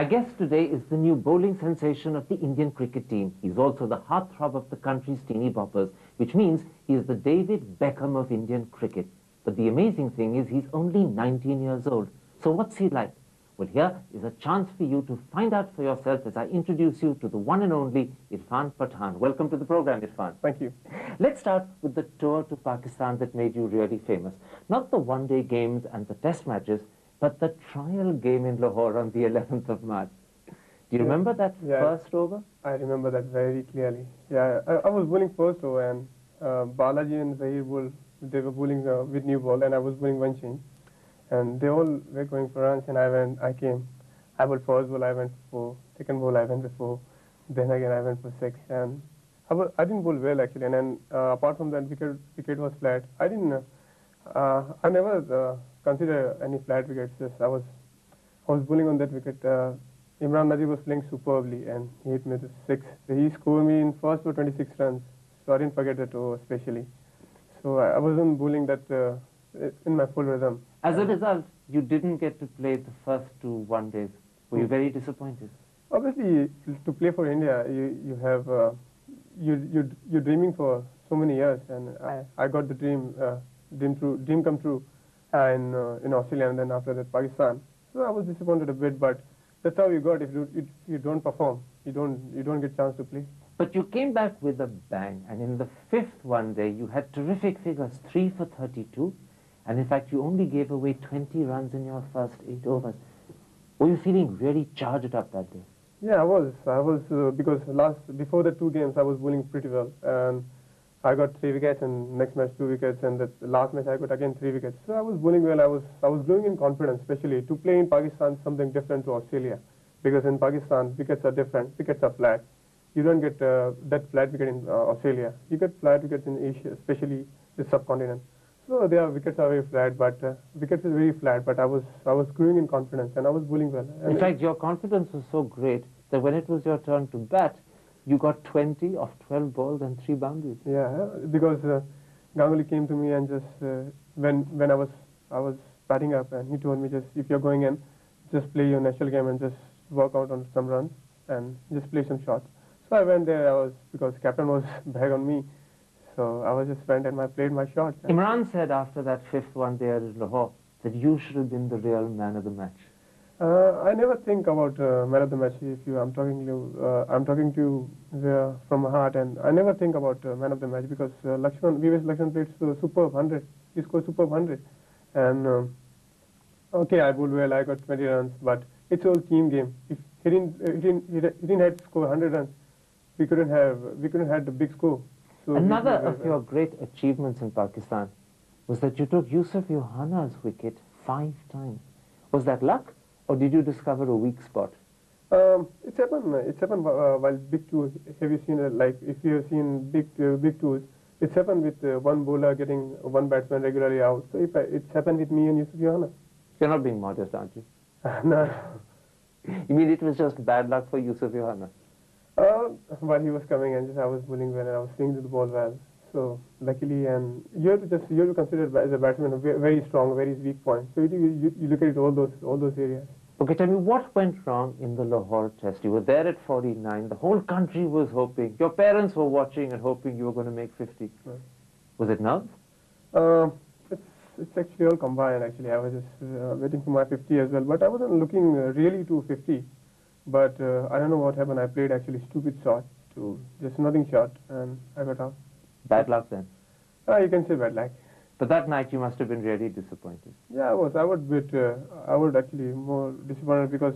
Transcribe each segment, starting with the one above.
My guest today is the new bowling sensation of the Indian cricket team. He's also the heartthrob of the country's teeny boppers, which means he is the David Beckham of Indian cricket. But the amazing thing is he's only 19 years old. So what's he like? Well, here is a chance for you to find out for yourself as I introduce you to the one and only Irfan Pathan. Welcome to the program, Irfan. Thank you. Let's start with the tour to Pakistan that made you really famous. Not the one-day games and the test matches, but the trial game in Lahore on the 11th of March. Do you remember that first over? I remember that very clearly. Yeah, I was bowling first over, and Balaji and Zahir they were bowling with new ball, and I was bowling one change. And they all were going for runs, and I came. I bowled first ball, I went for 4. Second ball, I went for 4. Then again, I went for 6. And I didn't bowl well, actually. And then apart from that, wicket was flat. I never consider any flat wickets. Just I was bowling on that wicket. Imran Nazir was playing superbly, and he hit me with 6. So he scored me in first for 26 runs. So I didn't forget that over, especially. So I wasn't bowling that in my full rhythm. As a result, you didn't get to play the first 2 one-days. Were you very disappointed? Obviously, to play for India, you're dreaming for so many years, and I got the dream come true in Australia, and then after that Pakistan. So I was disappointed a bit, but that's how you got. If you don't perform, you don't get chance to play. But you came back with a bang, and in the 5th one day you had terrific figures, 3 for 32, and in fact you only gave away 20 runs in your first 8 overs. Were you feeling really charged up that day? Yeah, I was because before the 2 games I was bowling pretty well, and I got 3 wickets, and next match 2 wickets, and the last match I got again 3 wickets. So I was bowling well. I was growing in confidence, especially to play in Pakistan, something different to Australia, because in Pakistan wickets are different, wickets are flat. You don't get that flat wicket in Australia. You get flat wickets in Asia, especially the subcontinent. So their wickets are very flat, but wickets is very flat. But I was growing in confidence, and I was bowling well. And in fact, your confidence was so great that when it was your turn to bat, you got 20 of 12 balls and 3 boundaries. Yeah, because Ganguly came to me and just when I was batting up, and he told me, just if you're going in, just play your national game and just work out on some runs and just play some shots. So I went there. Because captain was back on me, so I just went and I played my shots. Imran said after that 5th one day at Lahore that you should have been the real man of the match. I never think about man of the match. I'm talking to you from my heart, and I never think about man of the match, because VVS Lakshman played superb 100. He scored superb 100, and okay, I bowled well. I got 20 runs, but it's all team game. If he didn't have to score 100 runs, we couldn't have the big score. So another of your great achievements in Pakistan was that you took Yusuf Yohana's wicket 5 times. Was that luck, or did you discover a weak spot? It's happened while big tours. Have you seen like if you have seen big tours? It's happened with one bowler getting one batsman regularly out. So it's happened with me and Yusuf Yohana. You're not being modest, aren't you? No. You mean it was just bad luck for Yusuf Yohana? While he was coming, and I was bowling well, and I was swinging the ball well. So luckily, and you have to consider as a batsman a very strong, very weak point. So you look at it, all those areas. Okay, tell me what went wrong in the Lahore test. You were there at 49. The whole country was hoping. Your parents were watching and hoping you were going to make 50. Right. Was it nerves? It's actually all combined. Actually, I was just waiting for my 50 as well, but I wasn't looking really to 50. But I don't know what happened. I played actually stupid shot, to just nothing shot, and I got out. Bad luck then? You can say bad luck. But that night you must have been really disappointed. Yeah, I was. I would actually more disappointed, because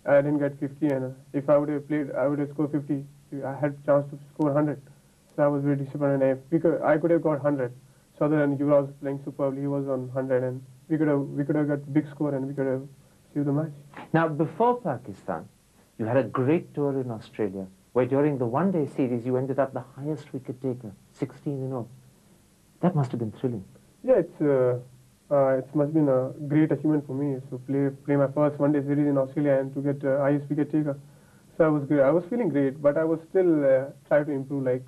I didn't get 50, and if I would have played, I would have scored 50. I had a chance to score 100. So I was very disappointed. I could have got 100. So other than Yuvraj was playing superbly, he was on 100, and we could have got big score, and we could have saved the match. Now, before Pakistan, you had a great tour in Australia, where during the one-day series you ended up the highest wicket taker, 16 in all. That must have been thrilling. Yeah, it must have been a great achievement for me. So play my first one-day series in Australia and to get highest wicket taker. So I was great. I was feeling great, but I was still trying to improve. Like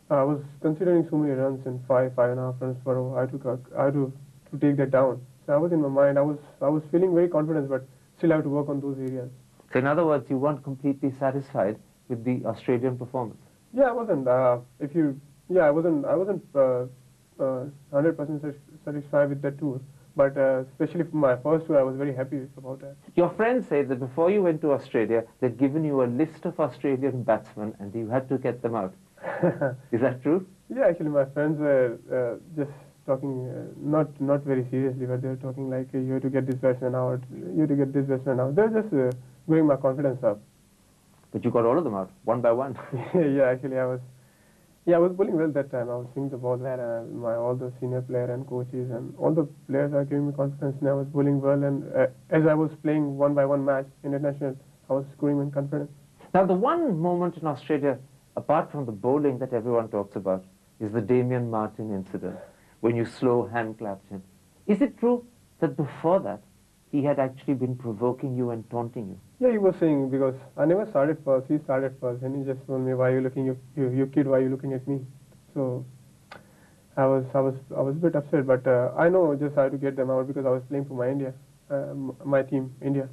I was considering so many runs in 5.5 runs per over. I had to take that down. So I was in my mind. I was feeling very confident, but still I have to work on those areas. So in other words, you weren't completely satisfied with the Australian performance. Yeah, I wasn't. I wasn't. 100% satisfied with that tour. But especially for my first tour, I was very happy about that. Your friends say that before you went to Australia, they'd given you a list of Australian batsmen and you had to get them out. Is that true? Yeah, actually, my friends were just talking, not very seriously, but they were talking like, you have to get this batsman out, you have to get this batsman out. They were just growing my confidence up. But you got all of them out, one by one. Yeah, actually, I was bowling well that time. I was seeing the ball well, and all the senior player and coaches and all the players are giving me confidence, and I was bowling well. And as I was playing one by one match in international, I was growing in confidence. Now, the one moment in Australia, apart from the bowling that everyone talks about, is the Damien Martin incident, when you slow hand clapped him. Is it true that before that, he had actually been provoking you and taunting you? Yeah, he was saying, because I never started first, he started first, and he just told me, why are you looking, you kid, why are you looking at me? So I was a bit upset, but I know just how to get them out because I was playing for my India, my team, India.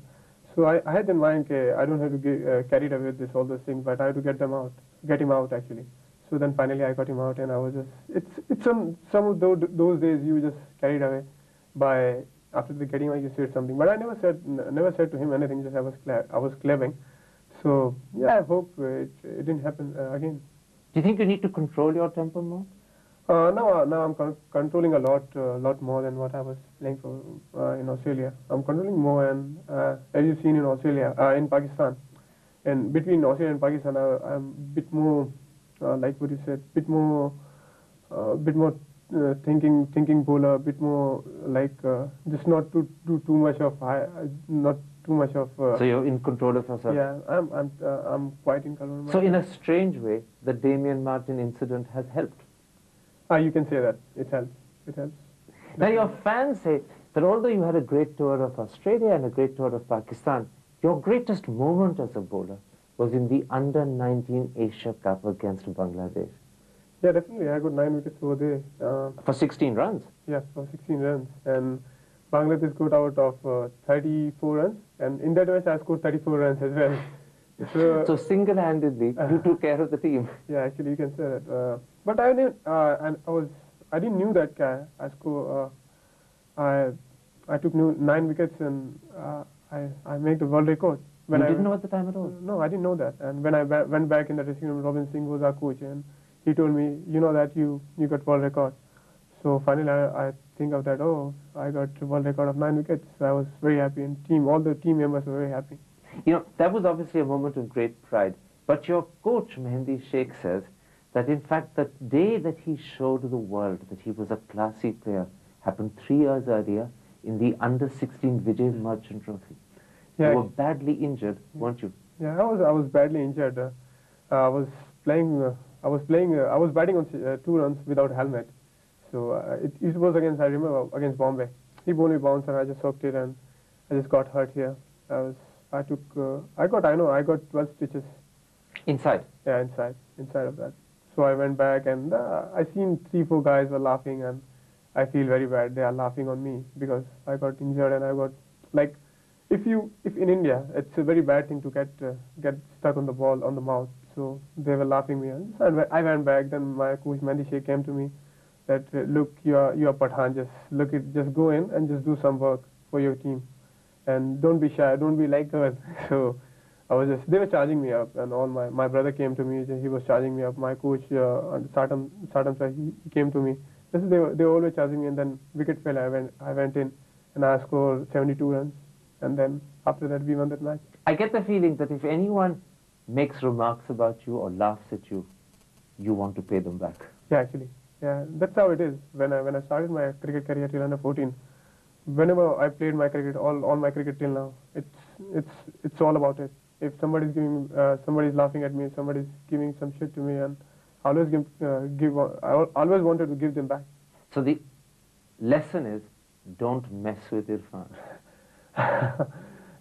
So I had in mind, I don't have to get carried away with all those things, but I have to get him out actually. So then finally I got him out, and I was just, it's some of those days you just carried away by, after the getting out you said something, but I never said to him anything, just I was clapping. So yeah, I hope it didn't happen again. Do you think you need to control your temper more? Now I'm controlling a lot more than what I was playing for in Australia. I'm controlling more, and as you've seen in Australia, in Pakistan, and between Australia and Pakistan, I'm a bit more, like what you said, bit more thinking bowler, a bit more like just not to do too much of not too much of. So you're in control of yourself. Yeah, I'm quite in control of myself. So in a strange way, the Damien Martin incident has helped. You can say that it helps. It helps. Now your fans say that although you had a great tour of Australia and a great tour of Pakistan, your greatest moment as a bowler was in the Under-19 Asia Cup against Bangladesh. Yeah, definitely. I got 9 wickets over there. For 16 runs? Yeah, for 16 runs. And Bangladesh got out of 34 runs. And in that match, I scored 34 runs as well. So single-handedly, you took care of the team. Yeah, actually, you can say that. But I didn't knew that guy. I took 9 wickets, and I made the world record. You didn't know at the time at all? No, I didn't know that. And when I went back in the dressing room, Robin Singh was our coach, and he told me, you know that you got world record. So finally I think of that, oh, I got world record of 9 wickets. So I was very happy, and all the team members were very happy. You know, that was obviously a moment of great pride. But your coach, Mehendi Sheikh, says that in fact the day that he showed the world that he was a classy player happened 3 years earlier in the Under-16 Vijay Merchant Trophy. Yeah. You were badly injured, weren't you? Yeah, I was badly injured. I was batting on 2 runs without helmet. So it was against, I remember, against Bombay. He bowled me bounce, and I just hooked it, and I just got hurt here. I got 12 stitches. Inside? Yeah, inside of that. So I went back, and I seen 3-4 guys were laughing, and I feel very bad. They are laughing on me because I got injured, and I got, like, if in India, it's a very bad thing to get stuck on the ball, on the mouth. So they were laughing me, and I went back. Then my coach Mehendi Sheikh came to me that, look, you are Pathan. Just go in and just do some work for your team, and don't be shy. Don't be like her. So they were charging me up, and all my brother came to me. He was charging me up. My coach, Sartam sir, he came to me. They were always charging me, and then wicket fell. I went in, and I scored 72 runs, and then after that we won that match. I get the feeling that if anyone makes remarks about you or laughs at you, you want to pay them back. Yeah, actually, yeah, that's how it is. When I started my cricket career till under 14, whenever I played my cricket, all my cricket till now, it's all about it. If somebody's laughing at me, somebody's giving some shit to me, and I always wanted to give them back. So the lesson is, don't mess with Irfan.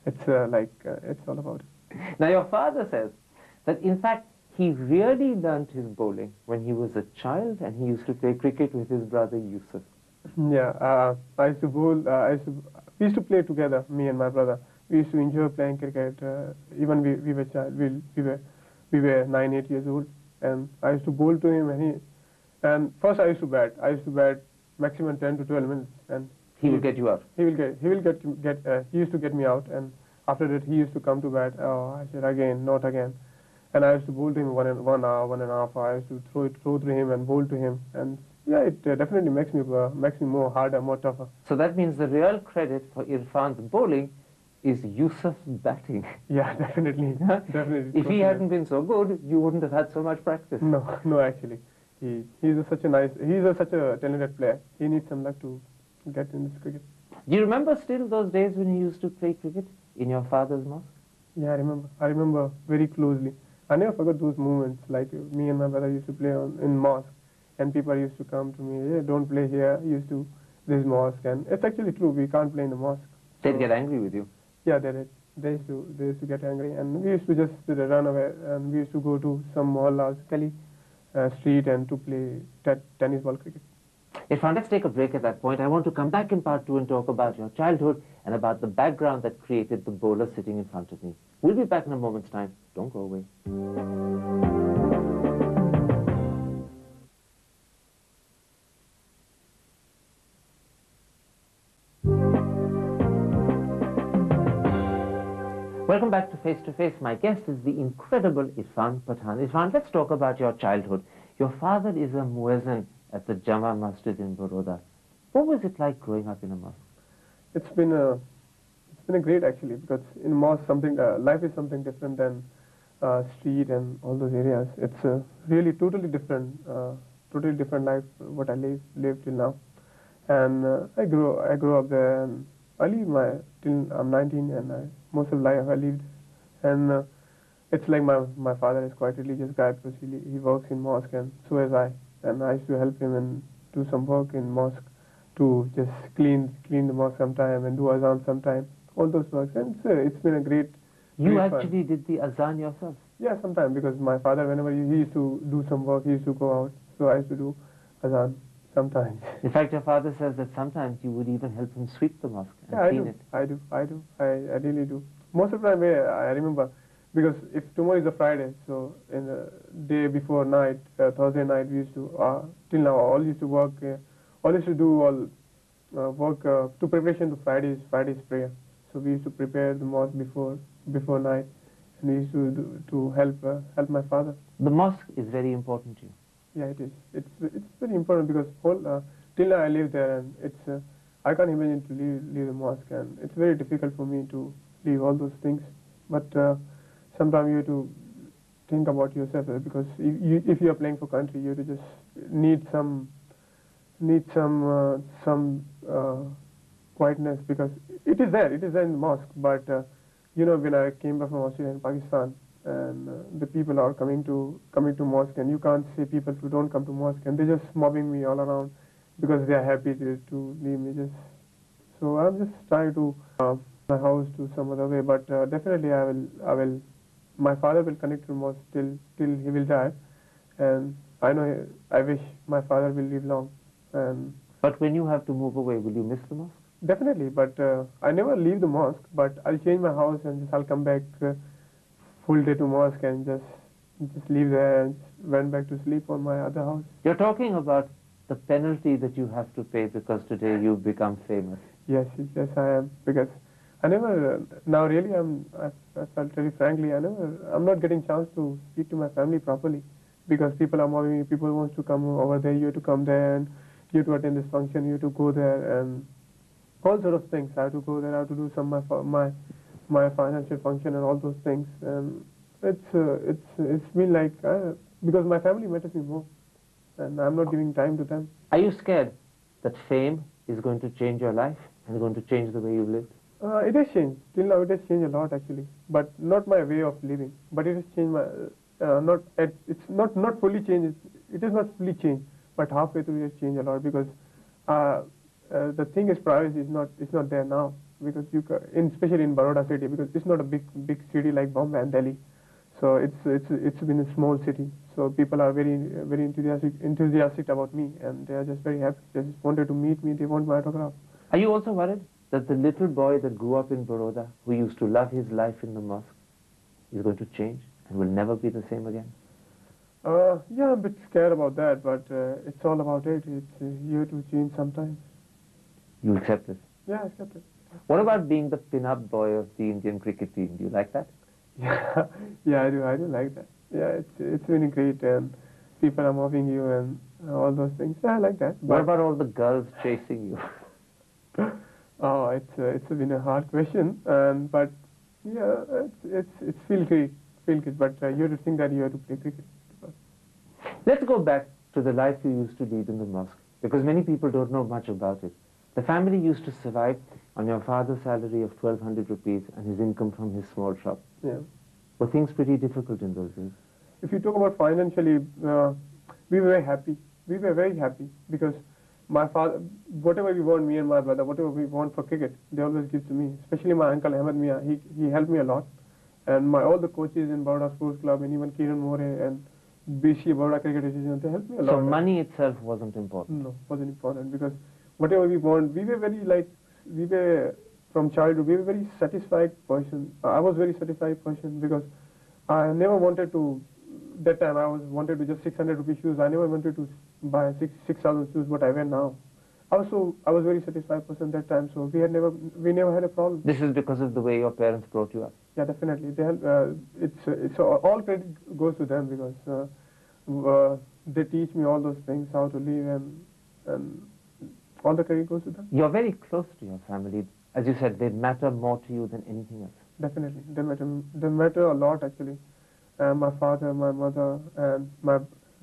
It's all about it. Now your father says that in fact he really learnt his bowling when he was a child, and he used to play cricket with his brother Yusuf. Yeah, I used to bowl. We used to play together, me and my brother. we used to enjoy playing cricket. Even we were child, we were 9, 8 years old, and I used to bowl to him, and first I used to bat. I used to bat maximum 10 to 12 minutes, and He will get you out. he used to get me out, and after that he used to come to bat. Oh, I said again, not again, and I used to bowl to him 1 hour, 1.5 hours. I used to throw to him and bowl to him, and yeah, it definitely makes me more harder, more tougher. So that means the real credit for Irfan's bowling is Yusuf's batting. Yeah, definitely, definitely. If he hadn't been so good, you wouldn't have had so much practice. No, actually, he's such a talented player. He needs some luck to get in this cricket. Do you remember still those days when you used to play cricket in your father's mosque? Yeah, I remember very closely. I never forgot those moments. Like me and my brother used to play in mosque, and people used to come to me. Yeah, don't play here. Used to this mosque, and it's actually true. We can't play in the mosque. They'd get angry with you. Yeah, they did. They used to get angry, and we used to just run away, and we used to go to some mohallas, gully, street, and to play tennis ball cricket. Irfan, let's take a break at that point. I want to come back in part 2 and talk about your childhood and about the background that created the bowler sitting in front of me. We'll be back in a moment's time. Don't go away. Welcome back to Face to Face. My guest is the incredible Irfan Pathan. Irfan, let's talk about your childhood. Your father is a muezzin at the Jama Masjid in Baroda. What was it like growing up in a mosque? It's been a great actually, because in mosque life is something different than street and all those areas. It's a really totally different life what I live till now. And I grew up there, and I lived till I'm 19, and most of life I lived. And it's like my father is quite a religious guy, because he works in mosque, and so is I. And I used to help him and do some work in mosque to just clean the mosque sometime and do azan sometime, all those works. And it's been a great You fun. actually did the azan yourself? Yeah, sometime, because my father, whenever he used to do some work, he used to go out. So I used to do azan sometimes. In fact, your father says that sometimes you would even help him sweep the mosque and Yeah, clean it. I really do. Most of the time, I remember, because if tomorrow is a Friday, so in the day before night, Thursday night, we used to, till now, all used to work, all used to do work to preparation to Friday's prayer. So we used to prepare the mosque before night, and we used to help my father. The mosque is very important to you. Yeah, it is. It's very important, because till now I live there, and it's I can't imagine to leave the mosque, and it's very difficult for me to leave all those things. But sometimes you have to think about yourself, because if you are playing for country, you have to just need some quietness, because it is there in the mosque. But when I came back from Australia and Pakistan, and the people are coming to mosque, and you can't say people who don't come to mosque, and they're just mobbing me all around because they are happy to leave me. So I'm just trying to my house to some other way, but definitely I will. My father will connect to mosque till he will die, and I wish my father will live long. And But when you have to move away, will you miss the mosque? definitely, but I never leave the mosque. But I'll change my house, and I'll come back full day to mosque, and just leave there and went back to sleep on my other house. You're talking about the penalty that you have to pay because today you've become famous. Yes, I am, because I never, now really I felt very frankly, I'm not getting chance to speak to my family properly, because people are mobbing me, people want to come over there, you have to come there, and you have to attend this function, you have to go there, and all sort of things. I have to go there, I have to do some of my financial function and all those things, and it's been like, because my family matters me more, and I'm not giving time to them. Are you scared that fame is going to change your life and going to change the way you lived? It has changed. Till now, it has changed a lot actually, but not my way of living. But it has changed my it's not fully changed. It is not fully changed, but halfway through it has changed a lot, because the thing is, privacy is not there now, because especially in Baroda city, because it's not a big city like Bombay and Delhi. So it's been a small city. So people are very enthusiastic about me, and they are just very happy. They just wanted to meet me. They want my autograph. Are you also worried that the little boy that grew up in Baroda, who used to love his life in the mosque, is going to change and will never be the same again? Yeah, I'm a bit scared about that, but it's all about it. It's you have to change sometimes. You accept it? Yeah, I accept it. What about being the pin-up boy of the Indian cricket team? Do you like that? Yeah, yeah, I do like that. Yeah, it's really great, and people are mobbing you and all those things. Yeah, I like that. What But about all the girls chasing you? oh, it's been a hard question, and but yeah, it's feel great, But you have to think that you have to play cricket. Let's go back to the life you used to lead in the mosque, because many people don't know much about it. The family used to survive on your father's salary of 1,200 rupees and his income from his small shop. Yeah. Were things pretty difficult in those days? If you talk about financially, we were very happy. We were very happy because my father, whatever we want, me and my brother, whatever we want for cricket, they always give to me. Especially my uncle Ahmed Mia, he helped me a lot. And all the coaches in Baroda Sports Club and even Kiran More and BC Baroda Cricket Association, they helped me a lot. So money itself wasn't important? No, wasn't important because whatever we want, we were from childhood, we were very satisfied person. I was very satisfied person because I never wanted to, that time I wanted to just 600 rupee shoes. I never wanted to buy 6,000 shoes what I wear now. I was very satisfied person that time, so we never had a problem. This is because of the way your parents brought you up? Yeah, definitely. They it's all credit goes to them because they teach me all those things, how to live, and all the credit goes to them. You're very close to your family. As you said, they matter more to you than anything else. Definitely. They matter a lot, actually. My father, my mother, and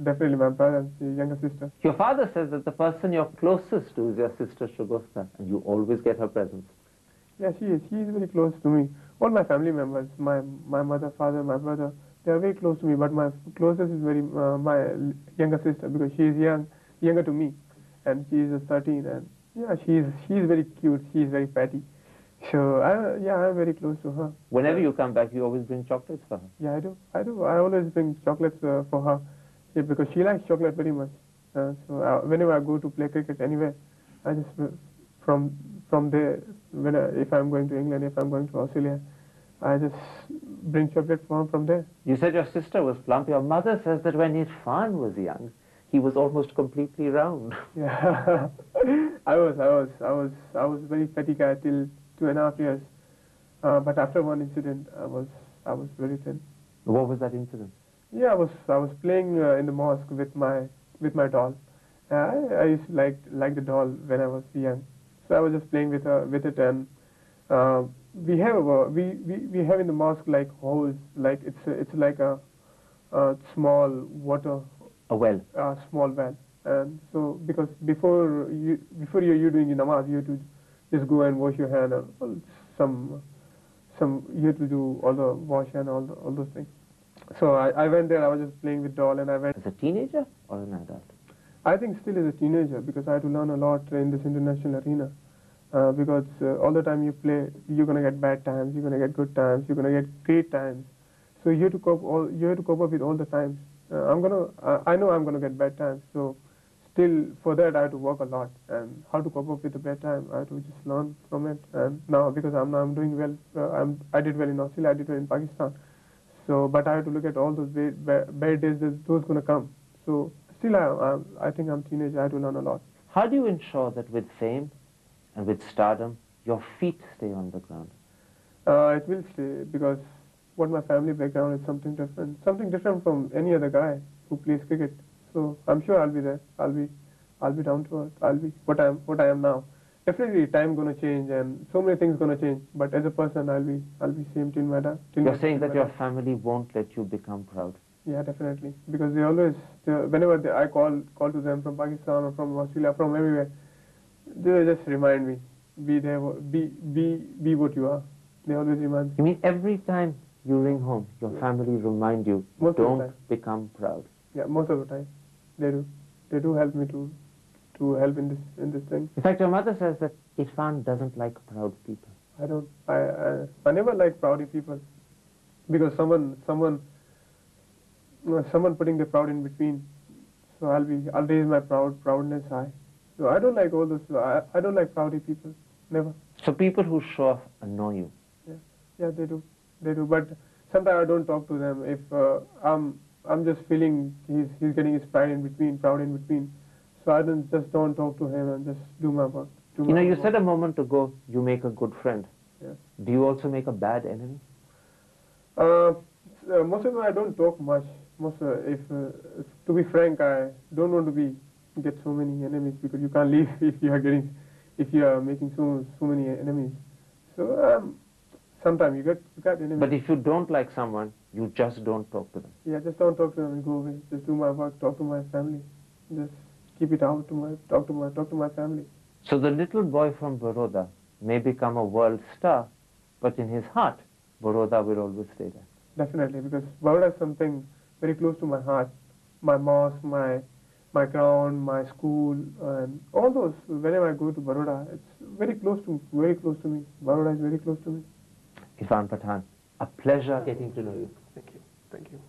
definitely my brother and younger sister. Your father says that the person you're closest to is your sister Shagusta, and you always get her presents. Yeah, she is. She is very close to me. All my family members, my mother, father, my brother, they are very close to me. But my closest is my younger sister because she is younger to me, and she is 13. And yeah, she is very cute. She is very fatty. So I'm very close to her. Whenever you come back, you always bring chocolates for her. Yeah, I do. I always bring chocolates for her, because she likes chocolate very much. So whenever I go to play cricket anywhere, I just from there, if I'm going to England, if I'm going to Australia, I just bring chocolate from there. You said your sister was plump. Your mother says that when Irfan was young, he was almost completely round. Yeah, I was very fatty guy till 2.5 years. But after one incident, I was very thin. What was that incident? Yeah, I was playing in the mosque with my doll. I used to like the doll when I was young, so I was just playing with it, and we have in the mosque like holes, like it's like a small water, a well, small well, and so because before you're doing your namaz, you have to just go and wash your hand, and you have to do all the wash and all those things. So I went there. I was just playing with doll, and I went as a teenager or an adult? I think still as a teenager, because I had to learn a lot in this international arena. Because all the time you play, you're gonna get bad times, you're gonna get good times, you're gonna get great times. So you have to cope up with all the times. I know I'm gonna get bad times. So still for that I have to work a lot, and how to cope up with the bad time, I have to just learn from it. And now because I'm doing well, I did well in Australia, I did well in Pakistan. So but I have to look at all those bad days. Those gonna come. So still I think I'm teenager. I have to learn a lot. How do you ensure that with fame and with stardom, your feet stay on the ground? It will stay, because what my family background is something different from any other guy who plays cricket. So I'm sure I'll be there. I'll be down to earth. I'll be what I am now. Definitely, time gonna change and so many things gonna change. But as a person, I'll be same till my death. You're saying that your family won't let you become proud? Yeah, definitely. Because they always, whenever I call to them from Pakistan or from Australia, from everywhere, they just remind me, be there, be what you are. They always remind me. You mean every time you ring home, your family remind you, don't become proud? Yeah, most of the time, they do. They do help me to help in this thing. In fact, your mother says that Irfan doesn't like proud people. I don't. I never like proudy people, because someone putting the proud in between. So I'll raise my proudness high. So I don't like all those. I don't like proudy people. never. So people who show off annoy you. Yeah, they do. They do. But sometimes I don't talk to them. If I'm just feeling he's getting his pride in between, proud in between. So I just don't talk to him and just do my work. You know, you said a moment ago you make a good friend. Yeah. Do you also make a bad enemy? Most of the time I don't talk much. If to be frank, I don't want to get so many enemies because you can't live if you are making so many enemies. So sometimes you got enemies. But if you don't like someone, you just don't talk to them. Yeah, just don't talk to them and go away. Just do my work, talk to my family. Just keep it out talk to my family. So the little boy from Baroda may become a world star, but in his heart, Baroda will always stay there. Definitely, because Baroda is something very close to my heart. My mosque, my ground, my school, and all those. Whenever I go to Baroda, it's very close to me. Baroda is very close to me. Irfan Pathan, a pleasure getting to know you. Thank you. Thank you.